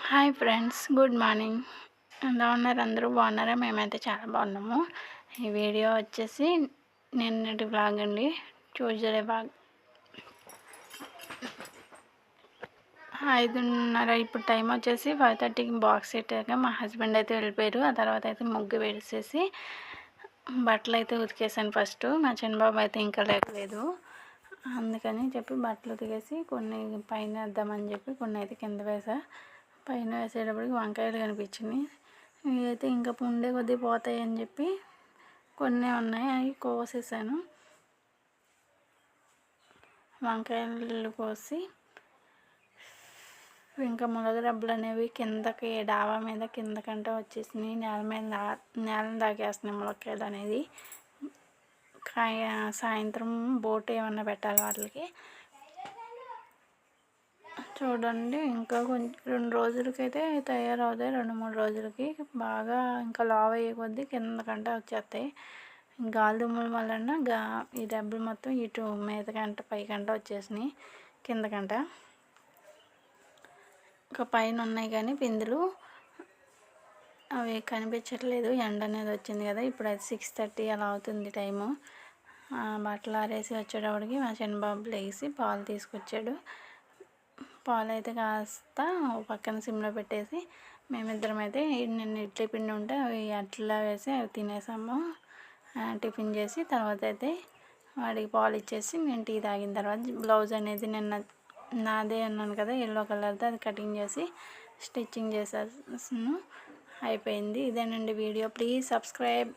Hi friends, good morning. ఎలా ఉన్నారు? అందరూ బాగున్నారా? మేమైతే చాలా బాగున్నాము. ఈ వీడియో వచ్చేసి నిన్నటి వ్లాగ్ అండి, ట్యూస్డే వ్లాగ్. 5:30 ఇప్పుడు టైం వచ్చేసి 5:30కి బాక్స్ పెట్టాక మా హస్బెండ్ అయితే వెళ్ళిపోయారు. ఆ తర్వాత అయితే ముగ్గు వేసేసి బట్టలు అయితే ఉతికేసాను. ఫస్ట్ మా చిన్నబాబు అయితే ఇంకా లేకలేదు, అందుకని చెప్పి బట్టలు ఉతికేసి కొన్ని పైన వేద్దామని చెప్పి కొన్ని అయితే కింద వేసా. పైన వేసేటప్పటికి వంకాయలు కనిపించినాయి. ఇవైతే ఇంకా ఉండే కొద్దీ పోతాయి అని చెప్పి కొన్ని ఉన్నాయి, అవి కోసేసాను. వంకాయలు కోసి ఇంకా మునగ రబ్బలు అనేవి కిందకి డాబా మీద కిందకంటే వచ్చేసినాయి. నేలను తాకేస్తున్నాయి ములక్కాయలు అనేది. సాయంత్రం బోట్ ఏమన్నా పెట్టాలి వాటికి. చూడండి, ఇంకా కొంచెం 2 రోజులకైతే తయారవుతాయి. 2-3 రోజులకి బాగా ఇంకా లావ్ అయ్యే కొద్దీ కిందకంటే వచ్చేస్తాయి. గాలి దుమ్ముల వలన ఈ డబ్బులు మొత్తం ఇటు మీదకంట పైకంట వచ్చేసినాయి, కిందకంట. ఇంకా పైన ఉన్నాయి కానీ పిందులు అవి కనిపించట్లేదు. ఎండ అనేది వచ్చింది కదా, ఇప్పుడు అది 6:30 అలా అవుతుంది టైము. బట్టలు ఆరేసి వచ్చేటప్పటికి మా చిన్నబాబు లేచి పాలు తీసుకొచ్చాడు. పాలు అయితే కాస్త పక్కన సిమ్లో పెట్టేసి మేమిద్దరం అయితే నిన్న ఇడ్లీ పిండి ఉంటే అవి అట్లా వేసి అవి తినేసాము. టిఫిన్ చేసి తర్వాత అయితే వాడికి పాలు ఇచ్చేసి నేను టీ తాగిన తర్వాత బ్లౌజ్ అనేది నిన్న నాదే అన్నాను కదా, ఎల్లో కలర్తో, అది కటింగ్ చేసి స్టిచ్చింగ్ చేసేసాను. అయిపోయింది. ఇదేనండి వీడియో. Please subscribe.